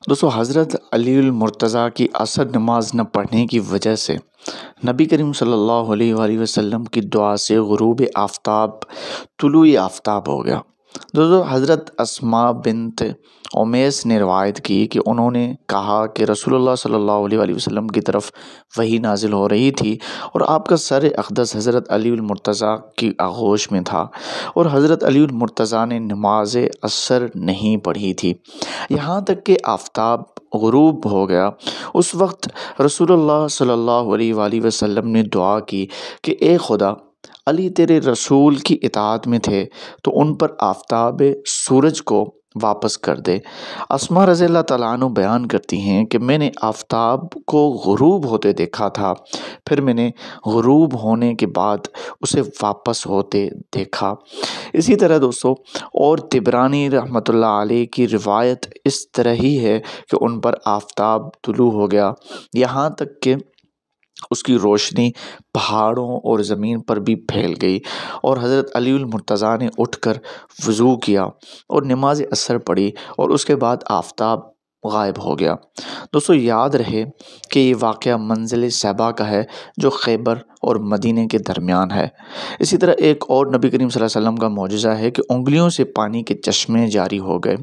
دوستو حضرت علی المرتضیٰ کی عصر نماز نہ پڑھنے کی وجہ سے نبی کریم صلی اللہ علیہ وآلہ وسلم کی دعا سے غروب آفتاب طلوع آفتاب ہو گیا۔ دوستو حضرت اسماء بنت امیس نے روایت کی کہ انہوں نے کہا کہ رسول اللہ صلی اللہ علیہ وآلہ وسلم کی طرف وحی نازل ہو رہی تھی اور آپ کا سر اقدس حضرت علی المرتضیٰ کی آغوش میں تھا اور حضرت علی المرتضیٰ نے نماز عصر نہیں پڑھی تھی یہاں تک کہ آفتاب غروب ہو گیا۔ اس وقت رسول اللہ صلی اللہ علیہ وآلہ وسلم نے دعا کی کہ اے خدا، علی تیرے رسول کی اطاعت میں تھے تو ان پر آفتاب سورج کو واپس کر دے۔ اسماء رضی اللہ تعالیٰ عنہ بیان کرتی ہیں کہ میں نے آفتاب کو غروب ہوتے دیکھا تھا، پھر میں نے غروب ہونے کے بعد اسے واپس ہوتے دیکھا۔ اسی طرح دوستو اور طبرانی رحمۃ اللہ علیہ کی روایت اس طرح ہی ہے کہ ان پر آفتاب طلوع ہو گیا، یہاں تک کہ اس کی روشنی پہاڑوں اور زمین پر بھی پھیل گئی اور حضرت علی المرتضیٰ نے اٹھ کر وضو کیا اور نماز عصر پڑھی اور اس کے بعد آفتاب غائب ہو گیا۔ دوستو یاد رہے کہ یہ واقعہ منزل صحابہ کا ہے جو خیبر اور مدینے کے درمیان ہے۔ اسی طرح ایک اور نبی کریم صلی اللہ علیہ وسلم کا معجزہ ہے کہ انگلیوں سے پانی کے چشمے جاری ہو گئے۔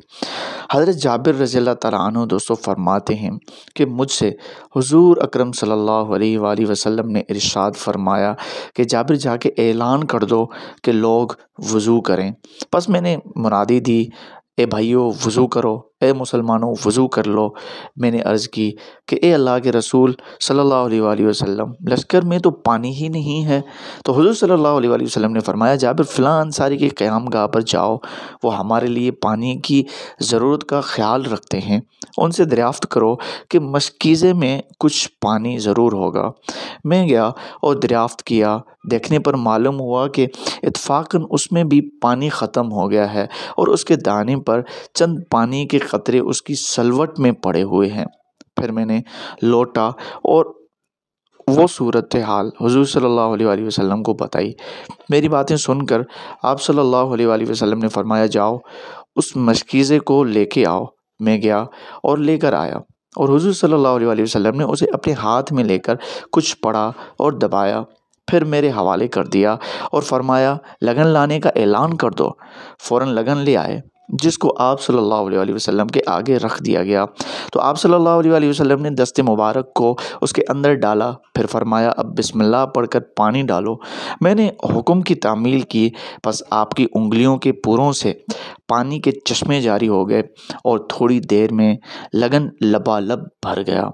حضرت جابر رضی اللہ تعالیٰ عنہ دوستو فرماتے ہیں کہ مجھ سے حضور اکرم صلی اللہ علیہ وآلہ وسلم نے ارشاد فرمایا کہ جابر جا کے اعلان کر دو کہ لوگ وضو کریں۔ پس میں نے منادی دی، اے بھائیو وضو کرو، اے مسلمانوں وضو کر لو۔ میں نے عرض کی کہ اے اللہ کے رسول صلی اللہ علیہ وآلہ وسلم، لشکر میں تو پانی ہی نہیں ہے۔ تو حضور صلی اللہ علیہ وآلہ وسلم نے فرمایا، جابر فلاں انصاری کے قیام گاہ پر جاؤ، وہ ہمارے لیے پانی کی ضرورت کا خیال رکھتے ہیں، ان سے دریافت کرو کہ مشکیزے میں کچھ پانی ضرور ہوگا۔ میں گیا اور دریافت کیا، دیکھنے پر معلوم ہوا کہ اتفاقاً اس میں بھی پانی ختم ہو گیا ہے اور اس کے دانے پر چند پانی کے قطرے اس کی سلوٹ میں پڑے ہوئے ہیں۔ پھر میں نے لوٹا اور وہ صورتحال حضور صلی اللہ علیہ وآلہ وسلم کو بتائی۔ میری باتیں سن کر آپ صلی اللہ علیہ وآلہ وسلم نے فرمایا، جاؤ اس مشکیزے کو لے کے آؤ۔ میں گیا اور لے کر آیا اور حضور صلی اللہ علیہ وآلہ وسلم نے اسے اپنے ہاتھ میں لے کر کچھ پڑھا اور دبایا، پھر میرے حوالے کر دیا اور فرمایا، لگن لانے کا اعلان کر دو۔ فوراً لگن لے آئے، جس کو آپ صلی اللہ علیہ وآلہ وسلم کے آگے رکھ دیا گیا۔ تو آپ صلی اللہ علیہ وآلہ وسلم نے دست مبارک کو اس کے اندر ڈالا، پھر فرمایا، اب بسم اللہ پڑھ کر پانی ڈالو۔ میں نے حکم کی تعمیل کی، پس آپ کی انگلیوں کے پوروں سے پانی کے چشمے جاری ہو گئے اور تھوڑی دیر میں لگن لبالب بھر گیا۔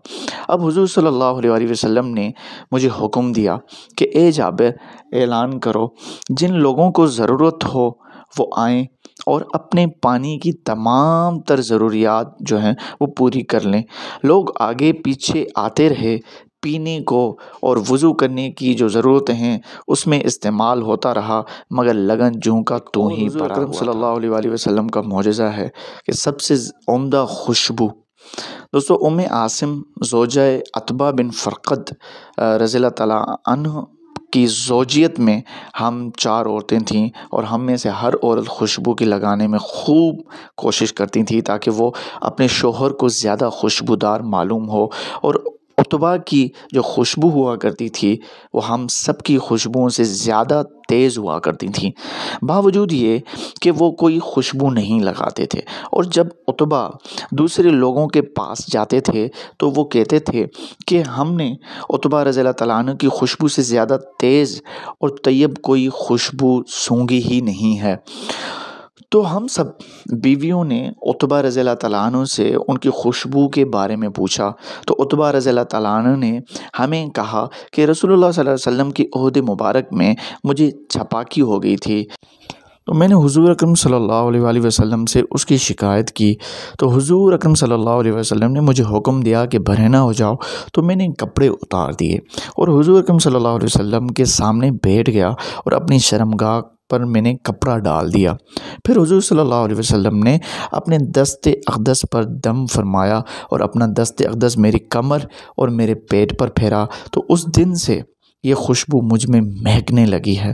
اب حضور صلی اللہ علیہ وآلہ وسلم نے مجھے حکم دیا کہ اے جابر، اعلان کرو، جن لوگوں کو ضرورت ہو وہ آئیں اور اپنے پانی کی تمام تر ضروریات جو ہیں وہ پوری کر لیں۔ لوگ آگے پیچھے آتے رہے، پینے کو اور وضو کرنے کی جو ضرورتیں ہیں اس میں استعمال ہوتا رہا، مگر لگن جوں کا تو ہی پڑا ہوا تھا۔ صلی اللہ علیہ وآلہ وسلم کا معجزہ ہے کہ سب سے عمدہ خوشبو دوستو عاصم زوجہ عتبہ بن فرقد رضی اللہ تعالیٰ عنہ کی زوجیت میں ہم 4 عورتیں تھیں اور ہم میں سے ہر عورت خوشبو کی لگانے میں خوب کوشش کرتی تھی تاکہ وہ اپنے شوہر کو زیادہ خوشبودار معلوم ہو، اور عتبہ کی جو خوشبو ہوا کرتی تھی وہ ہم سب کی خوشبوؤں سے زیادہ تیز ہوا کرتی تھیں، باوجود یہ کہ وہ کوئی خوشبو نہیں لگاتے تھے۔ اور جب عتبہ دوسرے لوگوں کے پاس جاتے تھے تو وہ کہتے تھے کہ ہم نے عتبہ رضی اللہ تعالیٰ عنہ کی خوشبو سے زیادہ تیز اور طیب کوئی خوشبو سونگھی ہی نہیں ہے۔ تو ہم سب بیویوں نے عتبہ رضی اللہ تعالیٰ عنہ سے ان کی خوشبو کے بارے میں پوچھا، تو عتبہ رضی اللہ تعالیٰ عنہ نے ہمیں کہا کہ رسول اللہ صلی اللہ علیہ وسلم کی عہد مبارک میں مجھے چھپاکی ہو گئی تھی۔ تو میں نے حضور اکرم صلی اللہ علیہ وآلہ وسلم سے اس کی شکایت کی، تو حضور اکرم صلی اللہ علیہ وسلم نے مجھے حکم دیا کہ برہنہ ہو جاؤ۔ تو میں نے کپڑے اتار دیے اور حضور اکرم صلی اللہ علیہ وسلم کے سامنے بیٹھ گیا اور اپنی شرمگاہ پر میں نے کپڑا ڈال دیا۔ پھر حضور صلی اللہ علیہ وسلم نے اپنے دست اقدس پر دم فرمایا اور اپنا دست اقدس میری کمر اور میرے پیٹ پر پھیرا، تو اس دن سے یہ خوشبو مجھ میں مہکنے لگی ہے۔